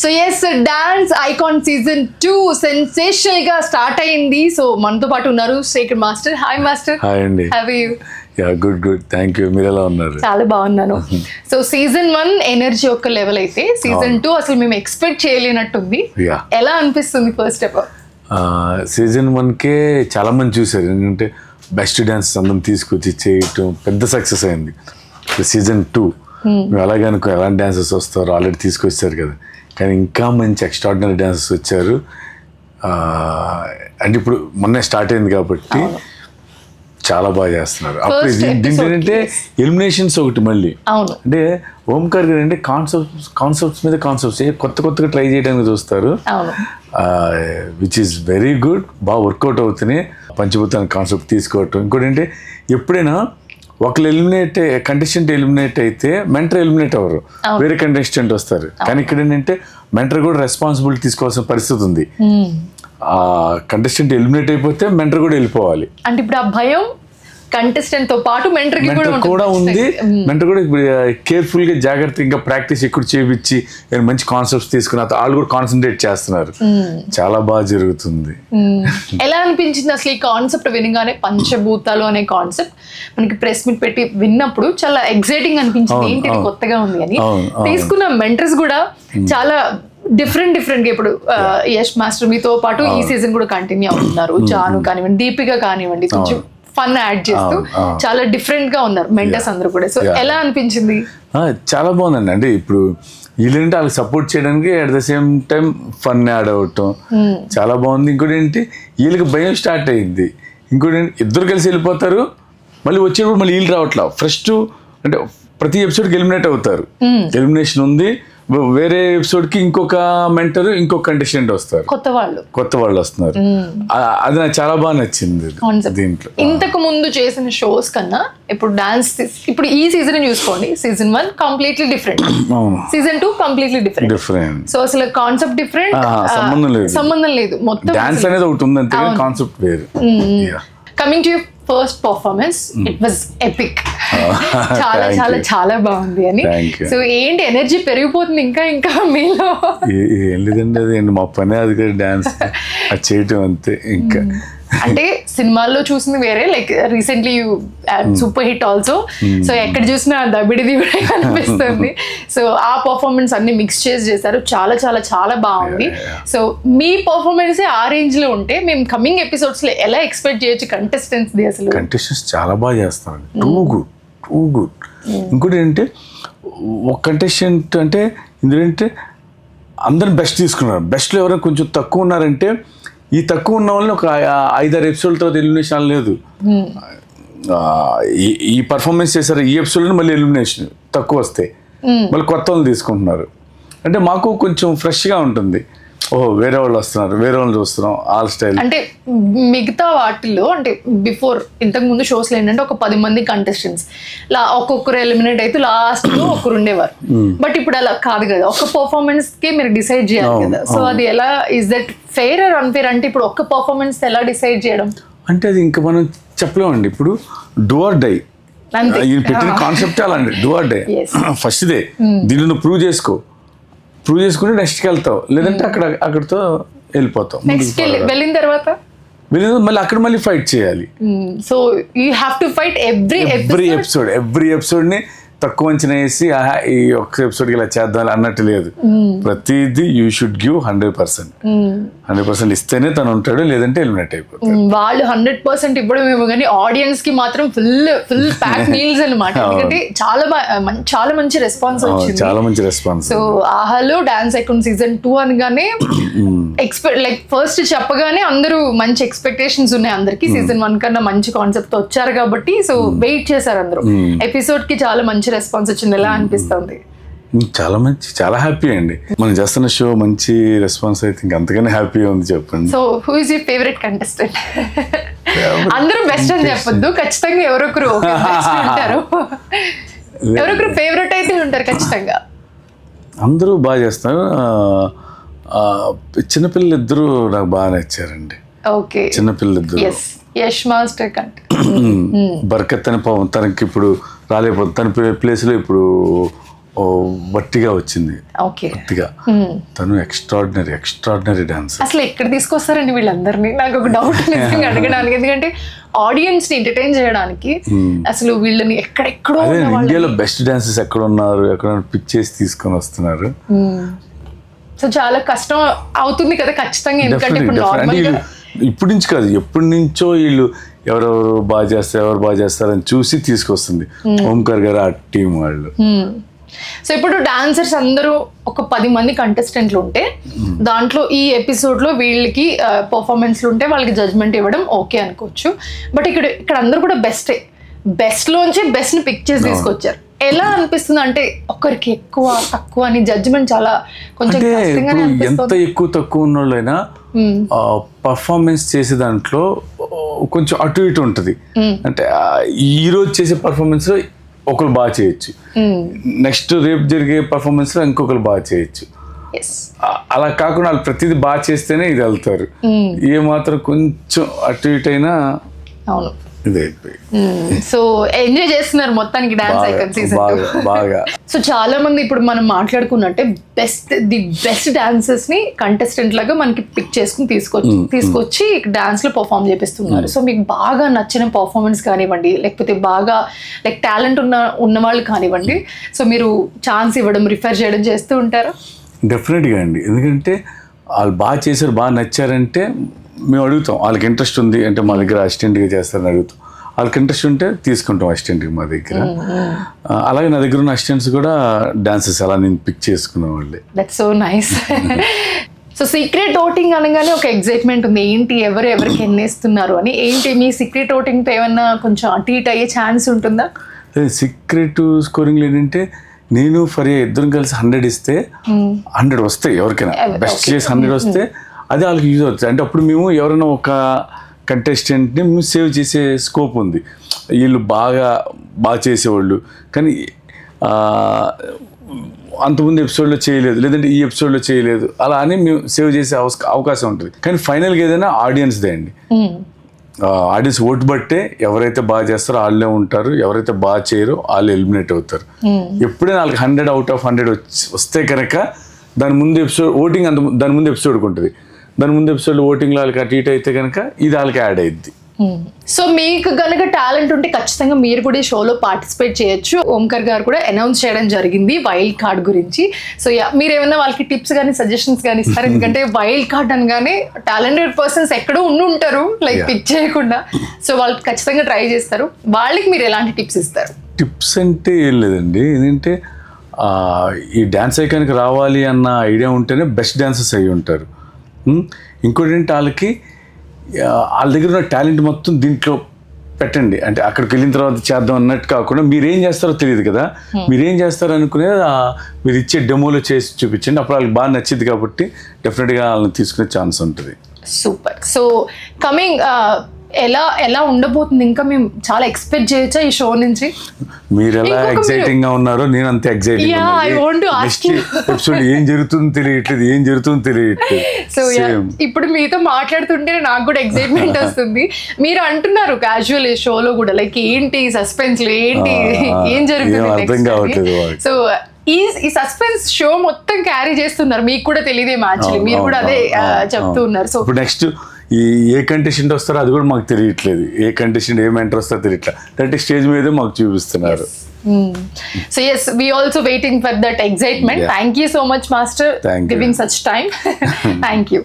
So S dance icon season 2 sensational గా start అయింది. So మనతో పాటు ఉన్నారు Shekhar master. Hi master. Hi అండి. How are you? Yeah good good, thank you. మీరు ఎలా ఉన్నారు? చాలా బాగున్నాను. సో సీజన్ 1 ఎనర్జీ ఒక లెవెల్ అయితే సీజన్ 2 అసలు మేము ఎక్స్పెక్ట్ చేయలేనట్టుంది. ఎలా అనిపిస్తుంది ఫస్ట్ ఆఫ్ ఆల్? సీజన్ 1కే చాలా మంది చూసారు, ఎందుకంటే బెస్ట్ డాన్స్ అందరం తీసుకొచ్చి చేయటం పెద్ద సక్సెస్ అయింది. సీజన్ 2 మేము అలాగే అనుకో ఎలాంటి డాన్సర్స్ వస్తారో ఆల్రెడీ తీసుకొచ్చారు కదా, కానీ ఇంకా మంచి ఎక్స్ట్రాడినరీ డాన్సర్స్ వచ్చారు. అంటే ఇప్పుడు మొన్నే స్టార్ట్ అయింది కాబట్టి చాలా బాగా చేస్తున్నారు. అప్పుడు ఏంటంటే ఎలిమినేషన్స్ ఒకటి మళ్ళీ అంటే ఓంకార్ గారు అంటే కాన్సెప్ట్స్ మీద కాన్సెప్ట్స్ కొత్తగా ట్రై చేయడానికి చూస్తారు, విచ్ ఈస్ వెరీ గుడ్. బాగా వర్కౌట్ అవుతున్నాయి పంచభూతానికి కాన్సెప్ట్ తీసుకోవటం. ఇంకోటి అంటే ఎప్పుడైనా ఒకళ్ళు కంటెస్టెంట్ ఎలిమినేట్ అయితే మెంటర్ ఎలిమినేట్ అవ్వరు, వేరే కంటెస్టెంట్ వస్తారు. కానీ ఇక్కడ ఏంటంటే మెంటర్ కూడా రెస్పాన్సిబిలిటీ తీసుకోవాల్సిన పరిస్థితి ఉంది. కంటెస్టెంట్ ఎలిమినేట్ అయిపోతే మెంటర్ కూడా వెళ్ళిపోవాలి. అంటే ఇప్పుడు ఆ భయం కంటెస్టెంట్ తో పాటు మెంటర్ కూడా ఉంది. మెంటర్ కూడా కేర్ఫుల్ గా జాగ్రత్తగా ఇంకా ప్రాక్టీస్ ఎక్కువ చేయించి మంచి కాన్సెప్ట్స్ తీసుకుని వాళ్ళు కూడా కాన్సన్ట్రేట్ చేస్తున్నారు. చాలా బాగా జరుగుతుంది. ఎలా అనిపించింది అసలు ఈ కాన్సెప్ట్ వినగానే? పంచభూతాలు అనే కాన్సెప్ట్ మనకి ప్రెస్ మీట్ పెట్టి విన్నప్పుడు చాలా ఎక్సైటింగ్ అనిపించింది. ఏంటి కొత్తగా ఉంది అని. తీసుకున్న మెంటర్స్ కూడా చాలా డిఫరెంట్ గా ఇప్పుడు యష్ మాస్టర్ మీతో పాటు ఈ సీజన్ కూడా కంటిన్యూ అవుతున్నారు. జాను కానివ్వండి, దీపిక కానివ్వండి, కొంచెం ఫన్ యాడ్ చేస్తూ చాలా డిఫరెంట్ గా ఉన్నారు మెంటర్స్ అందరూ కూడా. సో ఎలా అనిపించింది? చాలా బాగుందండి. అంటే ఇప్పుడు వీళ్ళంటే వాళ్ళకి సపోర్ట్ చేయడానికి at the same time fun add అవటం చాలా బాగుంది. ఇంకోటి ఏంటి వీళ్ళకి భయం స్టార్ట్ అయింది. ఇంకోటి ఏంటి ఇద్దరు కలిసి వెళ్ళిపోతారు, మళ్ళీ వచ్చేటప్పుడు మళ్ళీ వీళ్ళు రావట్లా. ఫస్ట్ అంటే ప్రతి ఎపిసోడ్కి ఎలిమినేట్ అవుతారు, ఎలిమినేషన్ ఉంది. వేరే ఎపిసోడ్ కి ఇంకొక మెంటర్ ఇంకొక కంటెస్టెంట్ వస్తారు, కొత్త వాళ్ళు వస్తున్నారు. అది నాకు చాలా బాగా నచ్చింది దీంట్లో. ఇంతకు ముందు చేసిన షోస్ కన్నా ఇప్పుడు డాన్స్ ఇప్పుడు ఈ సీజన్ చూసుకోండి, season 1 completely different, season 2 completely different. So అసలు కాన్సెప్ట్ డిఫరెంట్, సంబంధం లేదు. మొత్తం డాన్స్ అనేది ఒకటి ఉంది అంతే, కాన్సెప్ట్ వేరు. Coming to first performance, it was epic. చాలా చాలా చాలా బాగుంది అని. సో ఏంటి ఎనర్జీ పెరిగిపోతుంది ఇంకా మీలో? ఏం లేదండి, అది మా పని అది డాన్స్ అది చేయటం అంతే. ఇంకా అంటే సినిమాల్లో చూసింది వేరే, like recently super hit also. So ఎక్కడ చూసినా దబిడి దిబిడి అనిపిస్తుంది. సో ఆ పర్ఫార్మెన్స్ అన్ని మిక్స్ చేశారు, చాలా చాలా చాలా బాగుంది. సో మీ పర్ఫార్మెన్స్ ఆ రేంజ్ లో ఉంటే మేము కమింగ్ ఎపిసోడ్స్ లో ఎలా ఎక్స్పెక్ట్ చేయొచ్చు కంటెస్టెంట్స్? అసలు కంటెస్టెంట్స్ చాలా బాగా చేస్తారు, టూ గుడ్. ఇంకోటి ఏంటంటే ఒక కంటెస్టెంట్ అంటే ఎందుకంటే అందరిని బెస్ట్ తీసుకున్నారు. బెస్ట్లో ఎవరైనా కొంచెం తక్కువ ఉన్నారంటే ఈ తక్కువ ఉన్న వాళ్ళని ఒక 5-6 ఎపిసోడ్ తర్వాత ఎలిమినేషన్ లేదు. ఈ పర్ఫార్మెన్స్ చేశారు, ఈ ఎపిసోడ్లో మళ్ళీ ఎలిమినేషన్ తక్కువ వస్తాయి, మళ్ళీ కొత్త వాళ్ళు తీసుకుంటున్నారు. అంటే మాకు కొంచెం ఫ్రెష్గా ఉంటుంది. ఓహో వేరే వాళ్ళు వస్తున్నారు, వేరే వాళ్ళు చూస్తున్నాం, ఆల్ స్టైల్. అంటే మిగతా వాటిల్లో అంటే బిఫోర్ ఇంతకు ముందు షోస్లో ఏంటంటే ఒక 10 మంది కంటెస్టెంట్స్ ఒక్కొక్కరు ఎలిమినేట్ అయితే లాస్ట్ లో ఒకరు ఉండేవారు. బట్ ఇప్పుడు అలా కాదు కదా, ఒక పర్ఫార్మెన్స్ కి మీరు డిసైడ్ చేయాలి కదా. సో అది ఎలా, is that fair or unfair? అంటే ఇప్పుడు ఒక్క పర్ఫార్మెన్స్ ఎలా డిసైడ్ చేయడం అంటే అది ఇంకా మనం చెప్పలేమండి. ఇప్పుడు డూ ఆర్ డై పెట్టిన కాన్సెప్ట్ అలాంటి do or die. First day దీన్ని నువ్వు ప్రూవ్ చేసుకుంటే నెక్స్ట్కి వెళ్తావు, లేదంటే అక్కడితో వెళ్ళిపోతావు. వెళ్ళిన తర్వాత మళ్ళీ అక్కడ మళ్ళీ ఫైట్ చేయాలి. So you have to fight every episode ని తక్కువ అంచనా వేసి ఈ ఒక్క ఎపిసోడ్కి ఇలా చేద్దాం అన్నట్టు లేదు. ప్రతిదీ యూ షుడ్ గివ్ 100% ఇస్తేనే తను ఉంటాడు, లేదంటే ఎలిమినేట్ అయిపోతాడు. వాళ్ళు 100% ఇవ్వడమేమో కానీ ఆడియన్స్ కి మాత్రం ఫుల్ ప్యాక్ మీల్స్ అనమాట. ఎందుకంటే చాలా మంచి రెస్పాన్స్ వచ్చింది, చాలా మంచి రెస్పాన్స్. సో ఆహాలో డాన్స్ ఐకాన్ సీజన్ 2 అనగానే లైక్ ఫస్ట్ చెప్పగానే అందరూ మంచి ఎక్స్పెక్టేషన్స్ ఉన్నాయి అందరికి. సీజన్ 1 కన్నా మంచి కాన్సెప్ట్ వచ్చారు కాబట్టి సో వెయిట్ చేశారు అందరూ. ఎపిసోడ్ కి చాలా మంచి రెస్పాన్స్ వచ్చింది. ఎలా అనిపిస్తుంది? చాలా హ్యాపీ అండి. మనం చేస్తున్న షో మంచి రెస్పాన్స్ అయితే ఇంకా అంతగానే హ్యాపీగా ఉంది. చెప్పండి. So who is your favourite contestant? అందరూ బెస్ట్ అని చెప్పొద్దు, ఖచ్చితంగా ఎవరొకరు ఉంటారు, ఎవరొకరు ఫేవరెట్ అయితే ఉంటారు ఖచ్చితంగా. అందరూ బాగా చేస్తారు. చిన్నపిల్లలు ఇద్దరు నాకు బాగా నచ్చారండి. ఓకే, చిన్నపిల్లలు ఇద్దరు. యష్ మాస్టర్ కంటే బర్కత్ అని తనకి ఇప్పుడు రాలేకపోతుంది, తన ప్లేస్లో ఇప్పుడు వట్టిగా వచ్చింది. ఓకే, వట్టిగా. తను ఎక్స్ట్రాడినరీ డాన్స్. అసలు ఎక్కడ తీసుకొస్తారండి వీళ్ళందరినీ? నాకు ఒక డౌట్ నిజంగా అడగడానికి. ఎందుకంటే ఆడియన్స్ ని ఎంటర్టైన్ చేయడానికి అసలు వీళ్ళని ఎక్కడెక్కడో ఇండియాలో బెస్ట్ డాన్సర్స్ ఎక్కడ ఉన్నారు, ఎక్కడ పిక్ చేసి తీసుకొని వస్తున్నారు. సో చాలా కష్టం అవుతుంది కదా ఖచ్చితంగా. ఎందుకంటే ఇప్పుడు నుంచి కాదు, ఎప్పటి నుంచో వీళ్ళు ఎవరెవరు బాగా చేస్తారని చూసి తీసుకొస్తుంది ఓంకార్ గారు ఆ టీం వాళ్ళు. సో ఇప్పుడు డాన్సర్స్ అందరూ ఒక 10 మంది కంటెస్టెంట్లు ఉంటే దాంట్లో ఈ ఎపిసోడ్ లో వీళ్ళకి పర్ఫార్మెన్స్లు ఉంటే వాళ్ళకి జడ్జ్మెంట్ ఇవ్వడం ఓకే అనుకోవచ్చు. బట్ ఇక్కడ అందరూ కూడా బెస్ట్ లోంచి బెస్ట్ ని పిక్ చేసి తీసుకొచ్చారు. ఎలా అనిపిస్తుంది అంటే ఒకరికి ఎక్కువ తక్కువ అని జడ్జ్మెంట్ చాలా కొంచెం ఎంత ఎక్కువ తక్కువ ఉన్న వాళ్ళైనా పర్ఫార్మెన్స్ చేసే దాంట్లో కొంచెం అటు ఇటు ఉంటుంది. అంటే ఈ రోజు చేసే పర్ఫార్మెన్స్ లో ఒకరు బాగా చేయొచ్చు, నెక్స్ట్ రేపు జరిగే పర్ఫార్మెన్స్ లో ఇంకొకరు బాగా చేయొచ్చు. అలా కాకుండా వాళ్ళు ప్రతిదీ బాగా చేస్తేనే ఇది వెళ్తారు. ఏ మాత్రం కొంచెం అటు ఇటు అయినా సో ఎంజాయ్ చేస్తున్నారు మొత్తానికి డాన్స్ ఐకాన్ సీజన్ బాగా. సో చాలా మంది ఇప్పుడు మనం మాట్లాడుకున్నట్టే బెస్ట్ డాన్సర్స్ ని కంటెస్టెంట్ లాగా మనకి పిక్ చేసుకుని తీసుకొచ్చి డాన్స్ లో పర్ఫామ్ చేపిస్తున్నారు. సో మీకు బాగా నచ్చిన పర్ఫార్మెన్స్ కానివ్వండి, లేకపోతే బాగా టాలెంట్ ఉన్న వాళ్ళు కానివ్వండి, సో మీరు ఛాన్స్ ఇవ్వడం రిఫర్ చేయడం చేస్తూ ఉంటారా? డెఫినెట్గా అండి. ఎందుకంటే వాళ్ళు బాగా చేశారు, బాగా నచ్చారంటే మేము అడుగుతాం. వాళ్ళకి ఇంట్రెస్ట్ ఉంది అంటే మా దగ్గర అసిస్టెంట్గా చేస్తారని అడుగుతాం. వాళ్ళకి ఇంట్రెస్ట్ ఉంటే తీసుకుంటాం అసిస్టెంట్గా మా దగ్గర. అలాగే నా దగ్గర ఉన్న అసిస్టెంట్స్ కూడా డాన్సెస్ అలా నేను పిక్ చేసుకునే వాళ్ళే. That's so nice. So secret voting అనగానే ఒక ఎగ్జైట్మెంట్ ఉంది, ఏంటి ఎవరికి ఎన్నేస్తున్నారు అని. ఏంటి మీ సీక్రెట్ ఓటింగ్తో ఏమన్నా కొంచెం అటు ఇటు అయ్యే ఛాన్స్ ఉంటుందా? సీక్రెట్ స్కోరింగ్ ఏంటంటే నేను ఫరియా ఇద్దరం కలిసి 100 ఇస్తే 100 వస్తాయి. ఎవరికైనా బెస్ట్ చేసి 100 వస్తే అది వాళ్ళకి యూజ్ అవుతుంది. అంటే అప్పుడు మేము ఎవరైనా ఒక కంటెస్టెంట్ని మేము సేవ్ చేసే స్కోప్ ఉంది. వీళ్ళు బాగా చేసేవాళ్ళు కానీ అంతకుముందు ఎపిసోడ్లో చేయలేదు, లేదంటే ఈ ఎపిసోడ్లో చేయలేదు, అలా అని మేము సేవ్ చేసే అవకాశం ఉంటుంది. కానీ ఫైనల్గా ఏదైనా ఆడియన్స్దే అండి. ఆడియన్స్ ఓటు బట్టే ఎవరైతే బాగా చేస్తారో వాళ్ళే ఉంటారు, ఎవరైతే బాగా చేయరో వాళ్ళు ఎలిమినేట్ అవుతారు. ఎప్పుడైనా వాళ్ళకి 100 out of 100 వస్తే కనుక దాని ముందు ఎపిసోడ్కి ఉంటుంది. దాని ముందు ఎపిసోడ్ ఓటింగ్లో వాళ్ళకి అటు ఇటు అయితే కనుక ఇది వాళ్ళకి యాడ్ అయ్యిద్ది. సో మీకు కనుక టాలెంట్ ఉంటే ఖచ్చితంగా మీరు కూడా ఈ షోలో పార్టిసిపేట్ చేయొచ్చు. ఓంకార్ గారు కూడా అనౌన్స్ చేయడం జరిగింది వైల్డ్ కార్డ్ గురించి. సో మీరు ఏమైనా వాళ్ళకి టిప్స్ కానీ సజెషన్స్ కానీ ఇస్తారు? ఎందుకంటే వైల్డ్ కార్డ్ అనగానే టాలెంటెడ్ పర్సన్స్ ఎక్కడో ఉంటారు లైక్ పిక్ చేయకుండా. సో వాళ్ళకి ఖచ్చితంగా ట్రై చేస్తారు. వాళ్ళకి మీరు ఎలాంటి టిప్స్ ఇస్తారు? టిప్స్ అంటే ఏం లేదండి. ఏంటంటే ఈ డాన్స్ ఐకాన్కి రావాలి అన్న ఐడియా ఉంటేనే బెస్ట్ డాన్సర్స్ అయ్యి ఉంటారు. ఇంకోటి ఏంటి, వాళ్ళ దగ్గర ఉన్న టాలెంట్ మొత్తం దీంట్లో పెట్టండి. అంటే అక్కడికి వెళ్ళిన తర్వాత చేద్దాం అన్నట్టు కాకుండా మీరేం చేస్తారో తెలియదు కదా, మీరేం చేస్తారో అనుకునేది మీరు ఇచ్చే డెమోలో చేసి చూపించండి. అప్పుడు వాళ్ళకి బాగా నచ్చింది కాబట్టి డెఫినెట్గా వాళ్ళని తీసుకునే ఛాన్స్ ఉంటుంది. సూపర్. సో కమింగ్ ఎలా ఉండబోతుంది? ఇంకా మేము చాలా ఎక్స్పెక్ట్ చేయొచ్చా ఈ షో నుంచి? మీరు ఎలా ఎక్సైటింగ్ గా ఉన్నారో నేను అంతే ఎక్సైటింగ్. ఎపిసోడ్ ఏం జరుగుతుందో తెలియట్లేదు. సో ఇప్పుడు మీతో మాట్లాడుతుంటే నాకు కూడా ఎక్సైట్మెంట్ వస్తుంది. మీరు అంటున్నారు క్యాజువల్ షోలో కూడా లైక్ ఏంటి సస్పెన్స్, ఏంటి ఏం జరుగుతుంది. సో ఈ సస్పెన్స్ షో మొత్తం క్యారీ చేస్తున్నారు, మీకు కూడా తెలియదేమో యాక్చువల్లీ, మీరు కూడా అదే చెప్తూ ఉన్నారు. సో నెక్స్ట్ ఏ కంటెస్టెంట్ వస్తారో అది కూడా మాకు తెలియట్లేదు, ఏ కంటెస్టెంట్ ఏం ఎంటర్ వస్తారో తెలియట్లేదు. అంటే స్టేజ్ మీదే మాకు చూపిస్తున్నారు. So yes, we also waiting for that excitement. Thank you so much, Master, giving such time. Thank you.